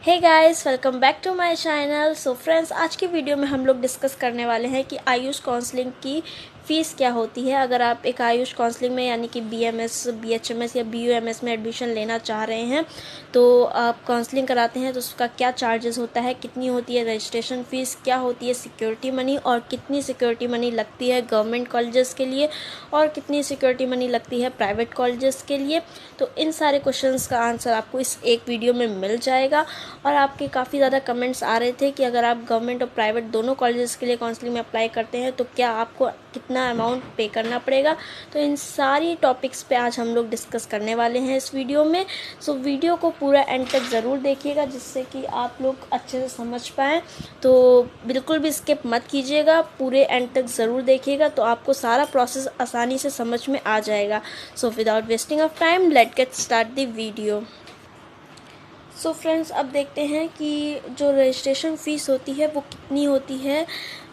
Hey guys, welcome back to my channel. So friends, आज की video में हम लोग डिस्कस करने वाले हैं कि आयुष काउंसलिंग की फ़ीस क्या होती है। अगर आप एक आयुष काउंसलिंग में यानी कि बीएमएस, बीएचएमएस या बीयूएमएस में एडमिशन लेना चाह रहे हैं, तो आप काउंसलिंग कराते हैं तो उसका क्या चार्जेस होता है, कितनी होती है रजिस्ट्रेशन फ़ीस, क्या होती है सिक्योरिटी मनी और कितनी सिक्योरिटी मनी लगती है गवर्नमेंट कॉलेजेस के लिए और कितनी सिक्योरिटी मनी लगती है प्राइवेट कॉलेजेस के लिए। तो इन सारे क्वेश्चंस का आंसर आपको इस एक वीडियो में मिल जाएगा। और आपके काफ़ी ज़्यादा कमेंट्स आ रहे थे कि अगर आप गवर्नमेंट और प्राइवेट दोनों कॉलेजेस के लिए काउंसलिंग में अप्लाई करते हैं तो क्या आपको कितना अमाउंट पे करना पड़ेगा। तो इन सारी टॉपिक्स पे आज हम लोग डिस्कस करने वाले हैं इस वीडियो में। सो वीडियो को पूरा एंड तक ज़रूर देखिएगा जिससे कि आप लोग अच्छे से समझ पाएँ। तो बिल्कुल भी स्किप मत कीजिएगा, पूरे एंड तक ज़रूर देखिएगा तो आपको सारा प्रोसेस आसानी से समझ में आ जाएगा। So without wasting of time, let get start the video. So friends, अब देखते हैं कि जो रजिस्ट्रेशन फ़ीस होती है वो कितनी होती है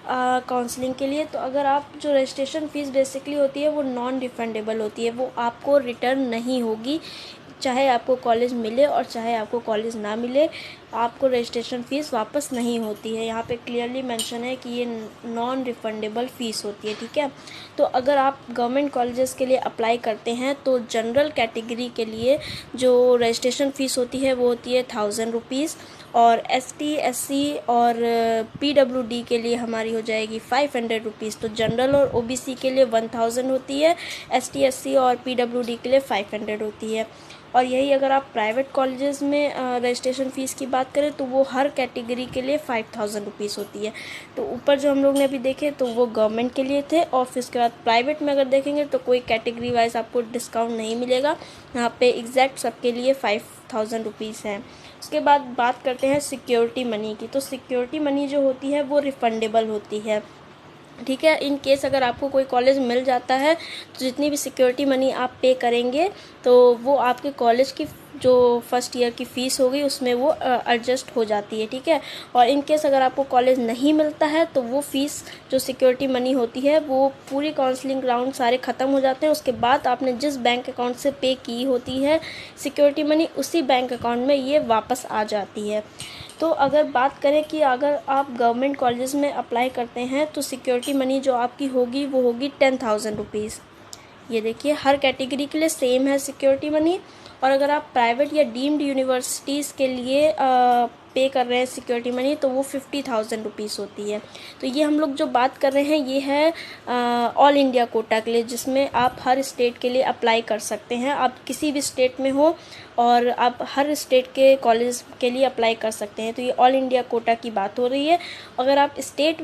काउंसलिंग के लिए। तो अगर आप जो रजिस्ट्रेशन फ़ीस बेसिकली होती है वो नॉन रिफंडेबल होती है, वो आपको रिटर्न नहीं होगी। चाहे आपको कॉलेज मिले और चाहे आपको कॉलेज ना मिले, आपको रजिस्ट्रेशन फ़ीस वापस नहीं होती है। यहाँ पे क्लियरली मेंशन है कि ये नॉन रिफंडेबल फ़ीस होती है, ठीक है। तो अगर आप गवर्नमेंट कॉलेजेस के लिए अप्लाई करते हैं तो जनरल कैटेगरी के लिए जो रजिस्ट्रेशन फ़ीस होती है वो होती है 1000 रुपीज़ और ST SC और PWD के लिए हमारी हो जाएगी 500 रुपीज़। तो जनरल और OBC के लिए 1000 होती है, ST SC और PWD के लिए 500 होती है। और यही अगर आप प्राइवेट कॉलेजेस में रजिस्ट्रेशन फ़ीस की बात करें तो वो हर कैटेगरी के लिए 5000 रुपीज़ होती है। तो ऊपर जो हम लोग ने अभी देखे तो वो गवर्नमेंट के लिए थे और फिर उसके बाद प्राइवेट में अगर देखेंगे तो कोई कैटेगरी वाइज आपको डिस्काउंट नहीं मिलेगा। यहाँ पे एग्जैक्ट सबके लिए 5000 रुपीज़ है। उसके बाद बात करते हैं सिक्योरिटी मनी की। तो सिक्योरिटी मनी जो होती है वो रिफंडेबल होती है, ठीक है। इन केस अगर आपको कोई कॉलेज मिल जाता है तो जितनी भी सिक्योरिटी मनी आप पे करेंगे तो वो आपके कॉलेज की जो फर्स्ट ईयर की फ़ीस होगी उसमें वो एडजस्ट हो जाती है, ठीक है। और इन केस अगर आपको कॉलेज नहीं मिलता है तो वो फ़ीस जो सिक्योरिटी मनी होती है वो पूरी काउंसलिंग राउंड सारे ख़त्म हो जाते हैं। उसके बाद आपने जिस बैंक अकाउंट से पे की होती है सिक्योरिटी मनी, उसी बैंक अकाउंट में ये वापस आ जाती है। तो अगर बात करें कि अगर आप गवर्नमेंट कॉलेजेस में अप्लाई करते हैं तो सिक्योरिटी मनी जो आपकी होगी वो होगी 10,000 रुपीज़। ये देखिए हर कैटेगरी के लिए सेम है सिक्योरिटी मनी। और अगर आप प्राइवेट या डीम्ड यूनिवर्सिटीज़ के लिए पे कर रहे हैं सिक्योरिटी मनी तो वो 50,000 रुपीज़ होती है। तो ये हम लोग जो बात कर रहे हैं ये है ऑल इंडिया कोटा के लिए, जिसमें आप हर स्टेट के लिए अप्लाई कर सकते हैं। आप किसी भी स्टेट में हो और आप हर स्टेट के कॉलेज के लिए अप्लाई कर सकते हैं। तो ये ऑल इंडिया कोटा की बात हो रही है। अगर आप स्टेट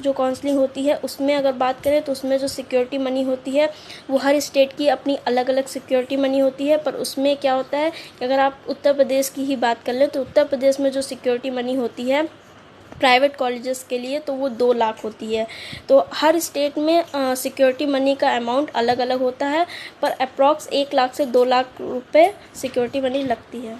जो काउंसलिंग होती है उसमें अगर बात करें तो उसमें जो सिक्योरिटी मनी होती है वो हर स्टेट की अपनी अलग अलग सिक्योरिटी मनी होती है। पर उसमें क्या होता है कि अगर आप उत्तर प्रदेश की ही बात कर लें तो उत्तर प्रदेश में जो सिक्योरिटी मनी होती है प्राइवेट कॉलेजेस के लिए तो वो 2 लाख होती है। तो हर स्टेट में सिक्योरिटी मनी का अमाउंट अलग अलग होता है, पर अप्रॉक्स 1 लाख से 2 लाख रुपए सिक्योरिटी मनी लगती है।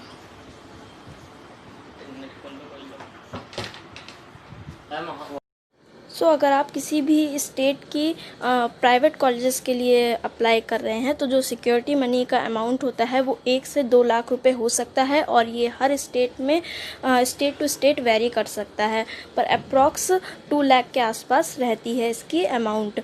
सो अगर आप किसी भी स्टेट की प्राइवेट कॉलेजेस के लिए अप्लाई कर रहे हैं तो जो सिक्योरिटी मनी का अमाउंट होता है वो 1 से 2 लाख रुपए हो सकता है और ये हर स्टेट में स्टेट टू स्टेट वेरी कर सकता है, पर अप्रॉक्स 2 लाख के आसपास रहती है इसकी अमाउंट।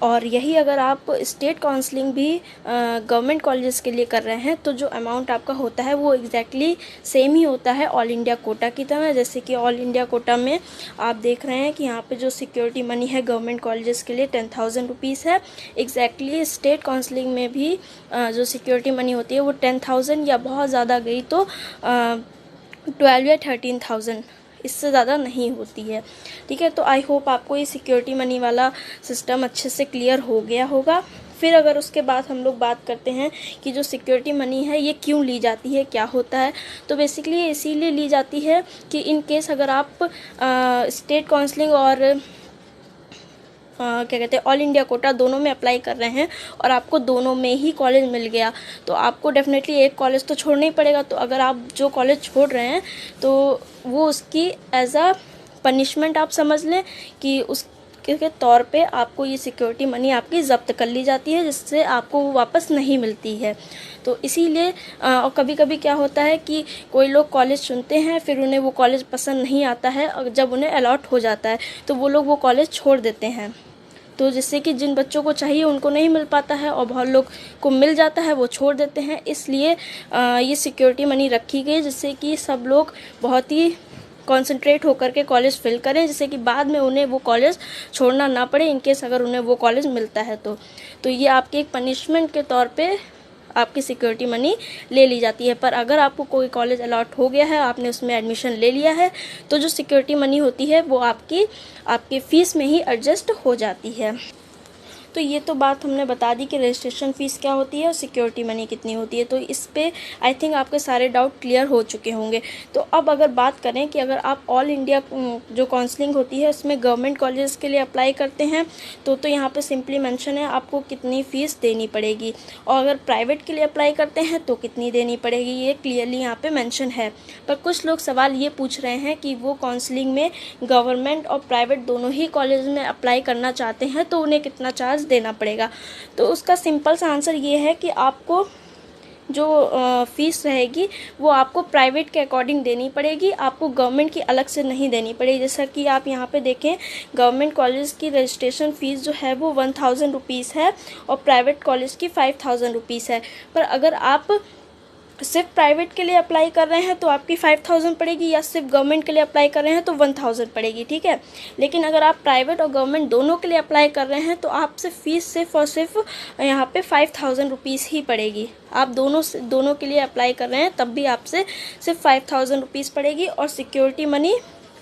और यही अगर आप स्टेट काउंसलिंग भी गवर्नमेंट कॉलेजेस के लिए कर रहे हैं तो जो अमाउंट आपका होता है वो एग्जैक्टली सेम ही होता है ऑल इंडिया कोटा की तरह। जैसे कि ऑल इंडिया कोटा में आप देख रहे हैं कि यहाँ पे जो सिक्योरिटी मनी है गवर्नमेंट कॉलेजेस के लिए 10,000 रुपीज़ है। एग्जैक्टली स्टेट काउंसलिंग में भी जो सिक्योरिटी मनी होती है वो 10,000 या बहुत ज़्यादा गई तो 12 या 13,000, इससे ज़्यादा नहीं होती है, ठीक है। तो आई होप आपको ये सिक्योरिटी मनी वाला सिस्टम अच्छे से क्लियर हो गया होगा। फिर अगर उसके बाद हम लोग बात करते हैं कि जो सिक्योरिटी मनी है ये क्यों ली जाती है, क्या होता है। तो बेसिकली ये इसीलिए ली जाती है कि इन केस अगर आप स्टेट काउंसलिंग और क्या कहते हैं ऑल इंडिया कोटा दोनों में अप्लाई कर रहे हैं और आपको दोनों में ही कॉलेज मिल गया तो आपको डेफिनेटली एक कॉलेज तो छोड़ना ही पड़ेगा। तो अगर आप जो कॉलेज छोड़ रहे हैं तो वो उसकी एज अ पनिशमेंट आप समझ लें कि उस के तौर पे आपको ये सिक्योरिटी मनी आपकी ज़ब्त कर ली जाती है, जिससे आपको वो वापस नहीं मिलती है। तो इसीलिए और कभी कभी क्या होता है कि कोई लोग कॉलेज चुनते हैं, फिर उन्हें वो कॉलेज पसंद नहीं आता है, और जब उन्हें अलॉट हो जाता है तो वो लोग वो कॉलेज छोड़ देते हैं। तो जिससे कि जिन बच्चों को चाहिए उनको नहीं मिल पाता है, और बहुत लोग को मिल जाता है वो छोड़ देते हैं। इसलिए ये सिक्योरिटी मनी रखी गई, जिससे कि सब लोग बहुत ही कॉन्सेंट्रेट होकर के कॉलेज फिल करें, जिससे कि बाद में उन्हें वो कॉलेज छोड़ना ना पड़े, इनकेस अगर उन्हें वो कॉलेज मिलता है तो ये आपके एक पनिशमेंट के तौर पे आपकी सिक्योरिटी मनी ले ली जाती है। पर अगर आपको कोई कॉलेज अलॉट हो गया है, आपने उसमें एडमिशन ले लिया है, तो जो सिक्योरिटी मनी होती है वो आपकी फ़ीस में ही एडजस्ट हो जाती है। तो ये तो बात हमने बता दी कि रजिस्ट्रेशन फ़ीस क्या होती है और सिक्योरिटी मनी कितनी होती है। तो इस पे आई थिंक आपके सारे डाउट क्लियर हो चुके होंगे। तो अब अगर बात करें कि अगर आप ऑल इंडिया जो काउंसलिंग होती है उसमें गवर्नमेंट कॉलेज के लिए अप्लाई करते हैं तो यहाँ पे सिंपली मेंशन है आपको कितनी फ़ीस देनी पड़ेगी, और अगर प्राइवेट के लिए अप्लाई करते हैं तो कितनी देनी पड़ेगी, ये क्लियरली यहाँ पे मेंशन है। पर कुछ लोग सवाल ये पूछ रहे हैं कि वो काउंसलिंग में गवर्नमेंट और प्राइवेट दोनों ही कॉलेज में अप्लाई करना चाहते हैं तो उन्हें कितना चार्ज देना पड़ेगा। तो उसका सिंपल सा आंसर ये है कि आपको जो फ़ीस रहेगी वो आपको प्राइवेट के अकॉर्डिंग देनी पड़ेगी, आपको गवर्नमेंट की अलग से नहीं देनी पड़ेगी। जैसा कि आप यहाँ पे देखें, गवर्नमेंट कॉलेज की रजिस्ट्रेशन फ़ीस जो है वो 1000 रुपीज़ है और प्राइवेट कॉलेज की 5000 रुपीज़ है। पर अगर आप सिर्फ प्राइवेट के लिए अप्लाई कर रहे हैं तो आपकी 5000 पड़ेगी, या सिर्फ गवर्नमेंट के लिए अप्लाई कर रहे हैं तो 1000 पड़ेगी, ठीक है। लेकिन अगर आप प्राइवेट और गवर्नमेंट दोनों के लिए अप्लाई कर रहे हैं तो आपसे फ़ीस सिर्फ और सिर्फ यहाँ पे 5000 रुपीज़ ही पड़ेगी। आप दोनों के लिए अप्लाई कर रहे हैं तब भी आपसे सिर्फ 5000 रुपीज़ पड़ेगी, और सिक्योरिटी मनी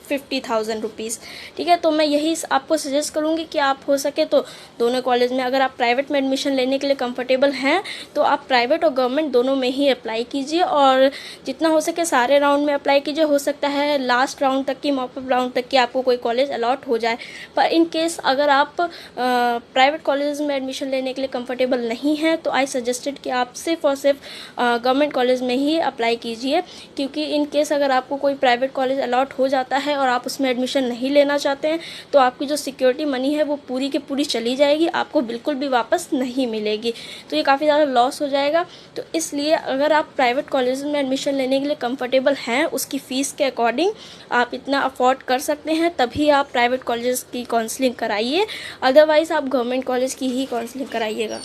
50,000 रुपीज़, ठीक है। तो मैं यही आपको सजेस्ट करूँगी कि आप हो सके तो दोनों कॉलेज में, अगर आप प्राइवेट में एडमिशन लेने के लिए कंफर्टेबल हैं तो आप प्राइवेट और गवर्नमेंट दोनों में ही अप्लाई कीजिए, और जितना हो सके सारे राउंड में अप्लाई कीजिए। हो सकता है लास्ट राउंड तक की, मॉपअप राउंड तक की आपको कोई कॉलेज अलॉट हो जाए। पर इन केस अगर आप प्राइवेट कॉलेज में एडमिशन लेने के लिए कंफर्टेबल नहीं हैं तो आई सजेस्टेड कि आप सिर्फ और सिर्फ गवर्नमेंट कॉलेज में ही अप्लाई कीजिए, क्योंकि इन केस अगर आपको कोई प्राइवेट कॉलेज अलॉट हो जाता है और आप उसमें एडमिशन नहीं लेना चाहते हैं तो आपकी जो सिक्योरिटी मनी है वो पूरी की पूरी चली जाएगी, आपको बिल्कुल भी वापस नहीं मिलेगी। तो ये काफ़ी ज़्यादा लॉस हो जाएगा। तो इसलिए अगर आप प्राइवेट कॉलेज में एडमिशन लेने के लिए कंफर्टेबल हैं, उसकी फ़ीस के अकॉर्डिंग आप इतना अफोर्ड कर सकते हैं, तभी आप प्राइवेट कॉलेज की काउंसलिंग कराइए, अदरवाइज़ आप गवर्नमेंट कॉलेज की ही काउंसलिंग कराइएगा।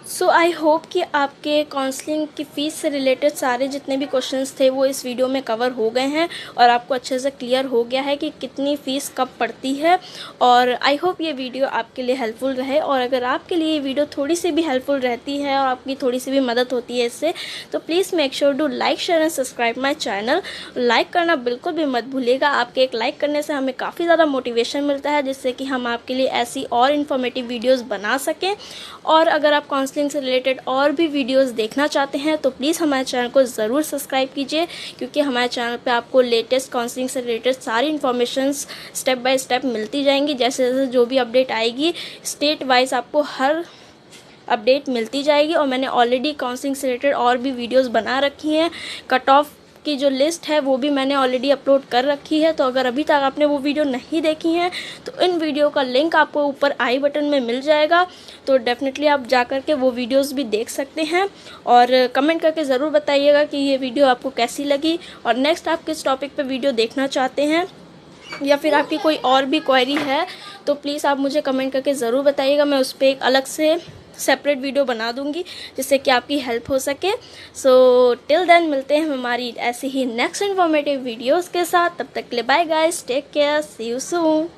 सो आई होप कि आपके काउंसलिंग की फ़ीस से रिलेटेड सारे जितने भी क्वेश्चंस थे वो इस वीडियो में कवर हो गए हैं, और आपको अच्छे से क्लियर हो गया है कि कितनी फ़ीस कब पड़ती है। और आई होप ये वीडियो आपके लिए हेल्पफुल रहे, और अगर आपके लिए ये वीडियो थोड़ी सी भी हेल्पफुल रहती है और आपकी थोड़ी सी भी मदद होती है इससे, तो please make sure to like, share and subscribe my channel. Like करना बिल्कुल भी मत भूलिएगा, आपके एक लाइक करने से हमें काफ़ी ज़्यादा मोटिवेशन मिलता है, जिससे कि हम आपके लिए ऐसी और इन्फॉर्मेटिव वीडियोज़ बना सकें। और अगर आप काउंसलिंग से रिलेटेड और भी वीडियोस देखना चाहते हैं तो प्लीज़ हमारे चैनल को ज़रूर सब्सक्राइब कीजिए, क्योंकि हमारे चैनल पे आपको लेटेस्ट काउंसलिंग से रिलेटेड सारी इन्फॉर्मेशंस स्टेप बाय स्टेप मिलती जाएंगी। जैसे जैसे जो भी अपडेट आएगी स्टेट वाइज आपको हर अपडेट मिलती जाएगी, और मैंने ऑलरेडी काउंसलिंग से रिलेटेड और भी वीडियोज़ बना रखी हैं। कट ऑफ की जो लिस्ट है वो भी मैंने ऑलरेडी अपलोड कर रखी है, तो अगर अभी तक आपने वो वीडियो नहीं देखी है तो इन वीडियो का लिंक आपको ऊपर आई बटन में मिल जाएगा, तो डेफिनेटली आप जा कर के वो वीडियोस भी देख सकते हैं। और कमेंट करके ज़रूर बताइएगा कि ये वीडियो आपको कैसी लगी, और नेक्स्ट आप किस टॉपिक पे वीडियो देखना चाहते हैं, या फिर आपकी कोई और भी क्वेरी है तो प्लीज़ आप मुझे कमेंट करके ज़रूर बताइएगा। मैं उस पर एक अलग से सेपरेट वीडियो बना दूंगी जिससे कि आपकी हेल्प हो सके। सो टिल देन मिलते हैं हमारी ऐसी ही नेक्स्ट इन्फॉर्मेटिव वीडियोस के साथ। तब तक के लिए bye guys, take care, see you soon.